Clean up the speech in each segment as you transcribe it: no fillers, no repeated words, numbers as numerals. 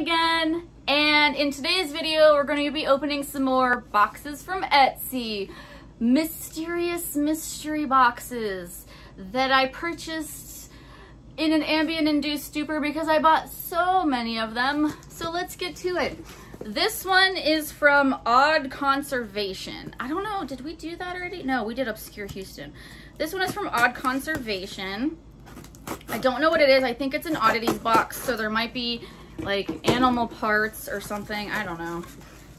again, and in today's video we're going to be opening some more boxes from Etsy. Mysterious mystery boxes that I purchased in an ambient-induced stupor because I bought so many of them. So let's get to it. This one is from Odd Conservation. I don't know, did we do that already? No, we did Obscure Houston. This one is from Odd Conservation. I don't know what it is. I think it's an oddities box, so there might be like animal parts or something. I don't know.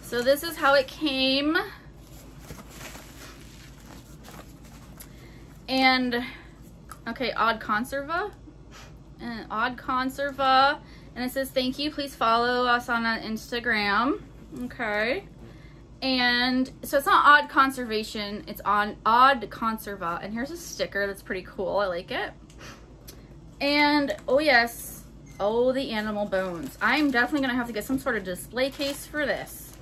So this is how it came. And okay, Odd Conserva. Odd Conserva. And it says, thank you, please follow us on Instagram. Okay. And so it's not Odd Conservation, it's on Odd Conserva. And here's a sticker that's pretty cool. I like it. And oh yes, oh, the animal bones. I'm definitely gonna have to get some sort of display case for this.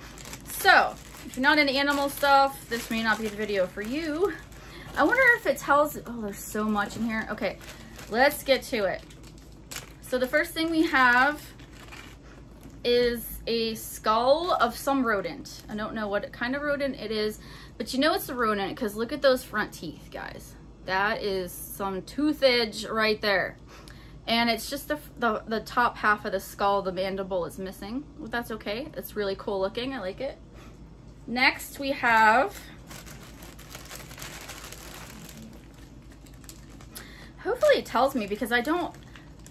So if you're not into animal stuff, this may not be the video for you. I wonder if it tells, oh, there's so much in here. Okay, let's get to it. So the first thing we have is a skull of some rodent. I don't know what kind of rodent it is, but you know it's a rodent because look at those front teeth, guys. That is some toothage right there. And it's just the top half of the skull, the mandible is missing. Well, that's okay. It's really cool looking. I like it. Next we have, hopefully it tells me because I don't,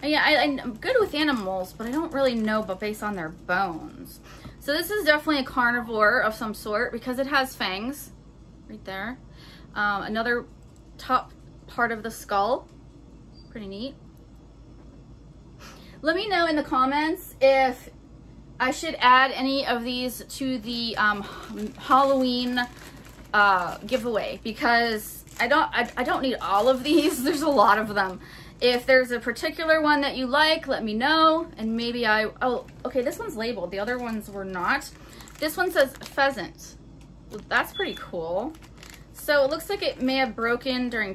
I'm good with animals, but I don't really know but based on their bones. So this is definitely a carnivore of some sort because it has fangs right there. Another top part of the skull, pretty neat. Let me know in the comments if I should add any of these to the Halloween giveaway because I don't need all of these. There's a lot of them. If there's a particular one that you like, let me know, and maybe oh, okay, this one's labeled. The other ones were not. This one says Pheasant. Well, that's pretty cool. So it looks like it may have broken during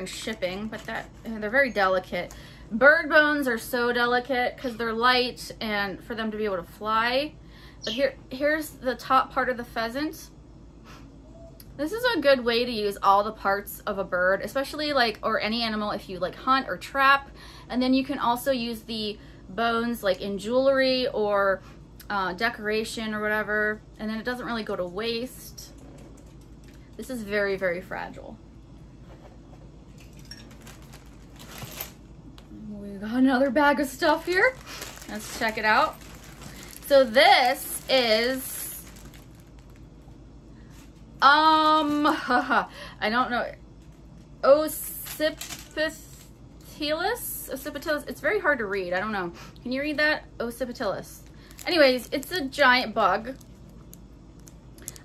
shipping, but they're very delicate. Bird bones are so delicate because they're light and for them to be able to fly. But here's the top part of the pheasant. This is a good way to use all the parts of a bird, especially like, or any animal if you like hunt or trap. And then you can also use the bones like in jewelry or decoration or whatever. And then it doesn't really go to waste. This is very, very fragile. We got another bag of stuff here. Let's check it out. So this is, I don't know, Occipitillus? Occipitillus, it's very hard to read, I don't know. Can you read that? Occipitillus. Anyways, it's a giant bug.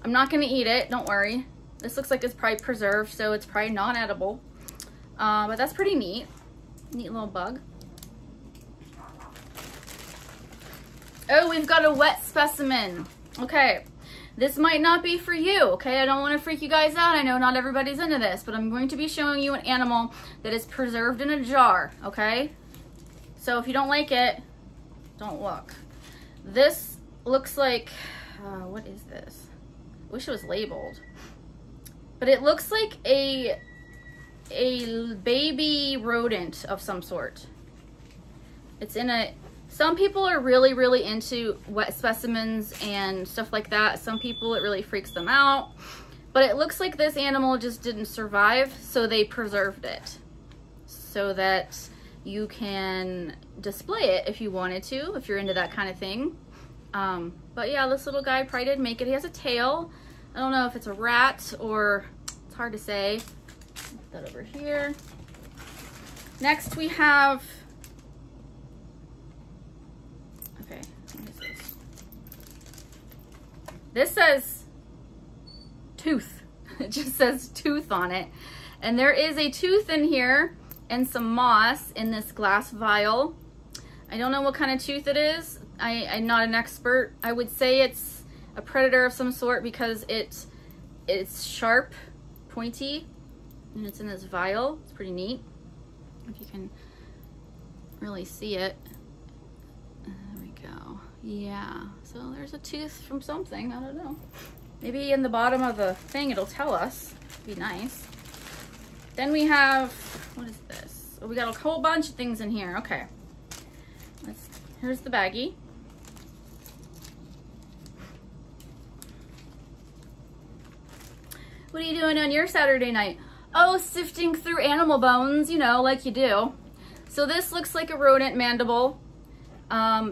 I'm not gonna eat it, don't worry. This looks like it's probably preserved, so it's probably non-edible. But that's pretty neat. Neat little bug. Oh, we've got a wet specimen. Okay, this might not be for you, okay? I don't want to freak you guys out. I know not everybody's into this, but I'm going to be showing you an animal that is preserved in a jar, okay? So if you don't like it, don't look. This looks like, what is this? I wish it was labeled. But it looks like a baby rodent of some sort. It's in a, some people are really, really into wet specimens and stuff like that. Some people, it really freaks them out. But it looks like this animal just didn't survive, so they preserved it so that you can display it if you wanted to, if you're into that kind of thing. But yeah, this little guy probably did make it. He has a tail. I don't know if it's a rat or, it's hard to say. Put that over here. Next we have, okay, what is this? This says tooth. It just says tooth on it. And there is a tooth in here and some moss in this glass vial. I don't know what kind of tooth it is. I'm not an expert. I would say it's a predator of some sort because it's sharp, pointy, and it's in this vial. It's pretty neat. If you can really see it. There we go. Yeah, so there's a tooth from something, I don't know. Maybe in the bottom of the thing it'll tell us. Be nice. Then we have, what is this? Oh, we got a whole bunch of things in here. Okay. Here's the baggie. What are you doing on your Saturday night? Oh, sifting through animal bones, you know, like you do. So this looks like a rodent mandible,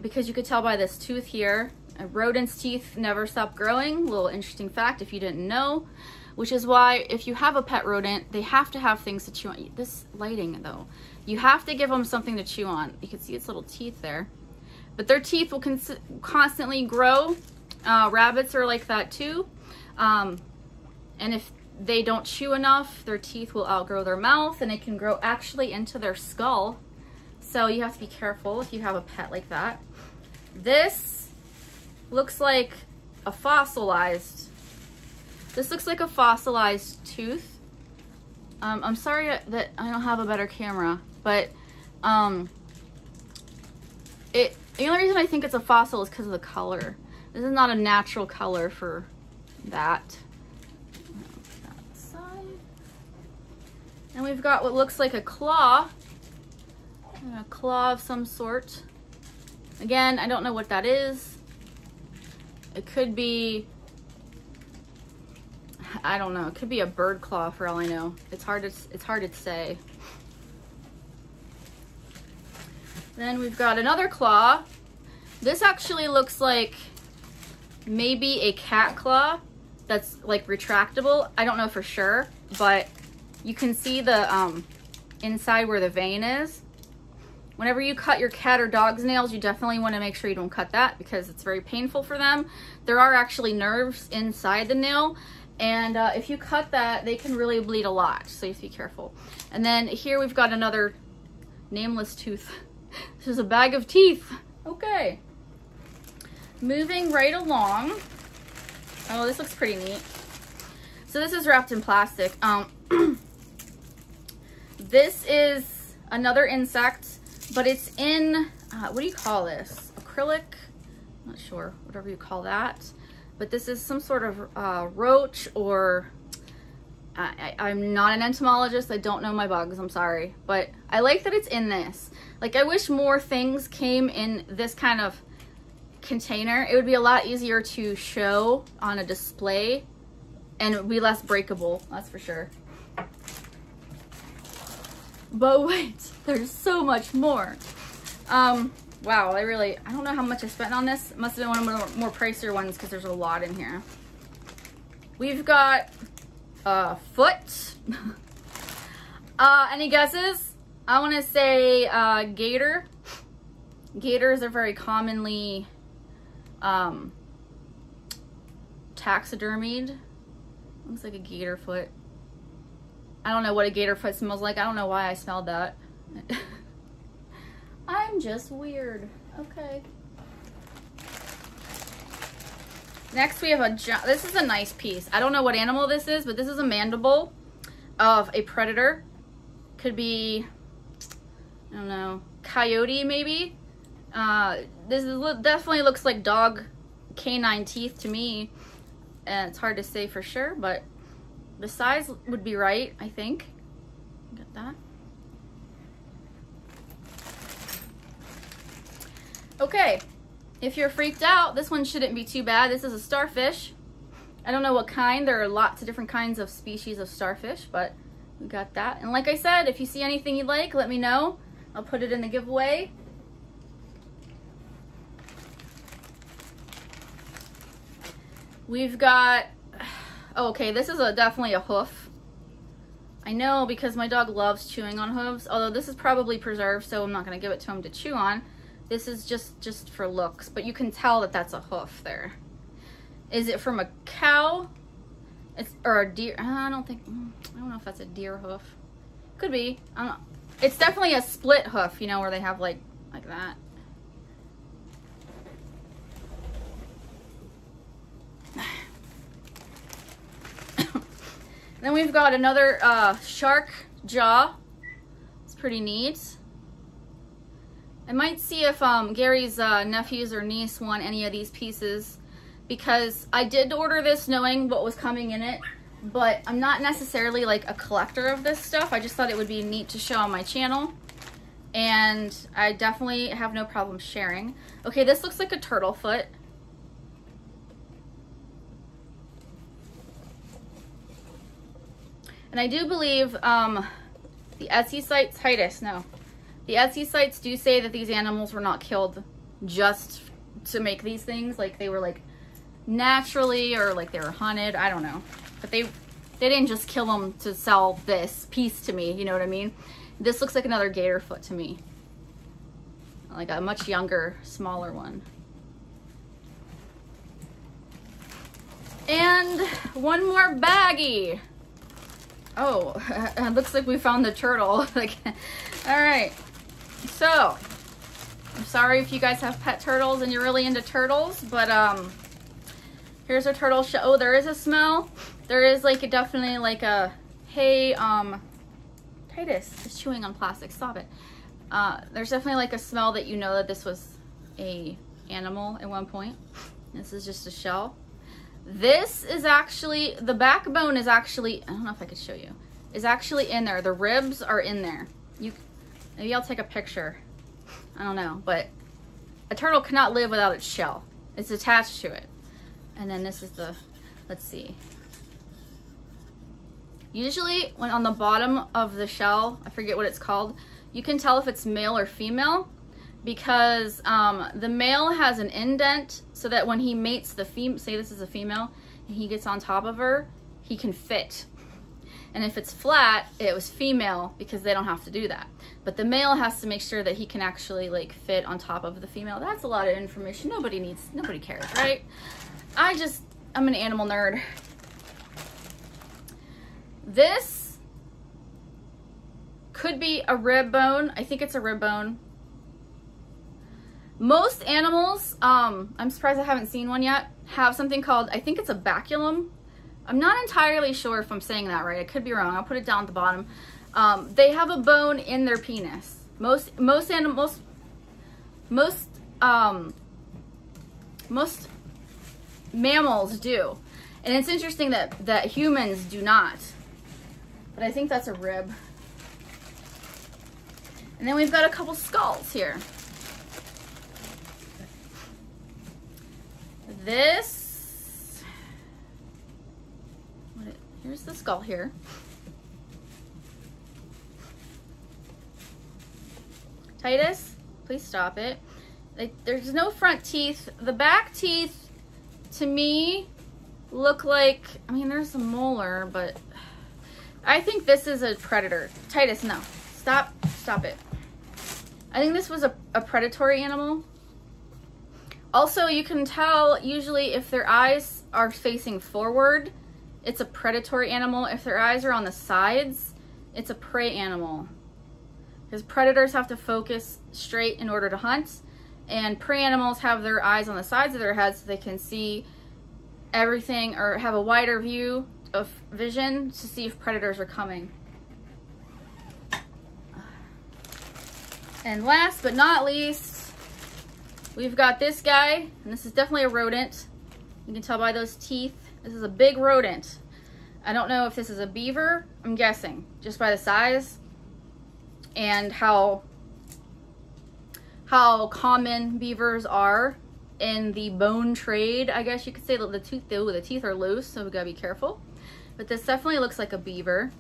because you could tell by this tooth here. A rodent's teeth never stop growing. Little interesting fact if you didn't know. Which is why if you have a pet rodent, they have to have things to chew on. This lighting though, you have to give them something to chew on. You can see its little teeth there. But their teeth will constantly grow. Rabbits are like that too. And if they don't chew enough, their teeth will outgrow their mouth and it can grow actually into their skull. So you have to be careful if you have a pet like that. This looks like a fossilized tooth. I'm sorry that I don't have a better camera, but the only reason I think it's a fossil is because of the color. This is not a natural color for that. That side. And we've got what looks like a claw. A claw of some sort. Again, I don't know what that is. It could be, I don't know. It could be a bird claw for all I know. It's hard to say. Then we've got another claw. This actually looks like maybe a cat claw that's like retractable. I don't know for sure, but you can see the inside where the vein is. Whenever you cut your cat or dog's nails, you definitely want to make sure you don't cut that because it's very painful for them. There are actually nerves inside the nail, and if you cut that, they can really bleed a lot, so you have to be careful. And then here we've got another nameless tooth. This is a bag of teeth. Okay. Moving right along. Oh, this looks pretty neat. So this is wrapped in plastic. This is another insect. But it's in, what do you call this? Acrylic? I'm not sure, whatever you call that. But this is some sort of roach or, I'm not an entomologist. I don't know my bugs, I'm sorry. But I like that it's in this. Like I wish more things came in this kind of container. It would be a lot easier to show on a display and it would be less breakable, that's for sure. But wait, there's so much more. Wow, I don't know how much I spent on this. It must have been one of the more pricier ones because there's a lot in here. We've got a foot. Any guesses? I want to say gator. Gators are very commonly taxidermied. Looks like a gator foot. I don't know what a gator foot smells like. I don't know why I smelled that. I'm just weird. Okay. Next we have this is a nice piece. I don't know what animal this is, but this is a mandible of a predator. Could be, I don't know, coyote maybe. This definitely looks like dog canine teeth to me. And it's hard to say for sure, but the size would be right, I think. Get that. Okay, if you're freaked out, this one shouldn't be too bad. This is a starfish. I don't know what kind. There are lots of different kinds of species of starfish, but we got that. And like I said, if you see anything you like, let me know. I'll put it in the giveaway. We've got, oh, okay, this is definitely a hoof. I know because my dog loves chewing on hooves, although this is probably preserved, so I'm not going to give it to him to chew on. This is just for looks, but you can tell that that's a hoof there. Is it from a cow? Or a deer? I don't know if that's a deer hoof. Could be. I don't know. It's definitely a split hoof, you know, where they have like that. Then we've got another shark jaw. It's pretty neat. I might see if Gary's nephews or niece want any of these pieces, because I did order this knowing what was coming in it, but I'm not necessarily like a collector of this stuff. I just thought it would be neat to show on my channel, and I definitely have no problem sharing. Okay, this looks like a turtle foot. And I do believe the Etsy site, Titus, no. The Etsy sites do say that these animals were not killed just to make these things. Like they were like naturally, or like they were hunted, I don't know. But they didn't just kill them to sell this piece to me, you know what I mean? This looks like another gator foot to me. Like a much younger, smaller one. And one more baggie. Oh, it looks like we found the turtle. Like, all right. So, I'm sorry if you guys have pet turtles and you're really into turtles, but here's a turtle shell. Oh, there is a smell. There is like definitely like a, hey, Titus is chewing on plastic. Stop it. There's definitely like a smell that you know that this was a animal at one point. This is just a shell. This is actually, the backbone is actually, I don't know if I could show you, is actually in there. The ribs are in there. Maybe I'll take a picture. I don't know, but a turtle cannot live without its shell. It's attached to it. And then this is the, let's see. Usually when on the bottom of the shell, I forget what it's called, you can tell if it's male or female, because the male has an indent so that when he mates the female, say this is a female, and he gets on top of her, he can fit. And if it's flat, it was female because they don't have to do that. But the male has to make sure that he can actually like fit on top of the female. That's a lot of information. Nobody cares, right? I'm an animal nerd. This could be a rib bone. I think it's a rib bone. Most animals, I'm surprised I haven't seen one yet, have something called, I think it's a baculum. I'm not entirely sure if I'm saying that right. I could be wrong. I'll put it down at the bottom. They have a bone in their penis. Most mammals do. And it's interesting that humans do not. But I think that's a rib. And then we've got a couple skulls here. This, here's the skull here. Titus, please stop it. Like, there's no front teeth. The back teeth, to me, look like, I mean, there's a molar, but I think this is a predator. Titus, no. Stop it. I think this was a predatory animal. Also, you can tell usually if their eyes are facing forward, it's a predatory animal. If their eyes are on the sides, it's a prey animal. Because predators have to focus straight in order to hunt, and prey animals have their eyes on the sides of their heads so they can see everything or have a wider view of vision to see if predators are coming. And last but not least, we've got this guy, and this is definitely a rodent. You can tell by those teeth. This is a big rodent. I don't know if this is a beaver. I'm guessing just by the size and how common beavers are in the bone trade. I guess you could say that the teeth are loose, so we gotta be careful. But this definitely looks like a beaver.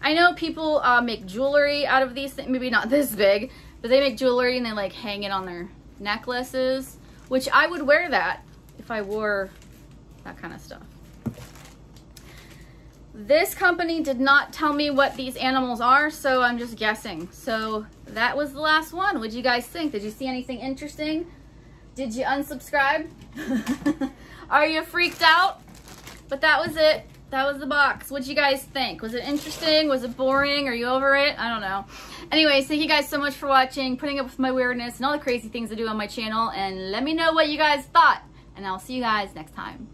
I know people make jewelry out of these things, maybe not this big, but they make jewelry and they like hang it on their necklaces, which I would wear that if I wore that kind of stuff. This company did not tell me what these animals are, so I'm just guessing. So that was the last one. What'd you guys think? Did you see anything interesting? Did you unsubscribe? Are you freaked out? But that was it. That was the box. What'd you guys think? Was it interesting? Was it boring? Are you over it? I don't know. Anyways, thank you guys so much for watching, putting up with my weirdness and all the crazy things I do on my channel, and let me know what you guys thought. And I'll see you guys next time.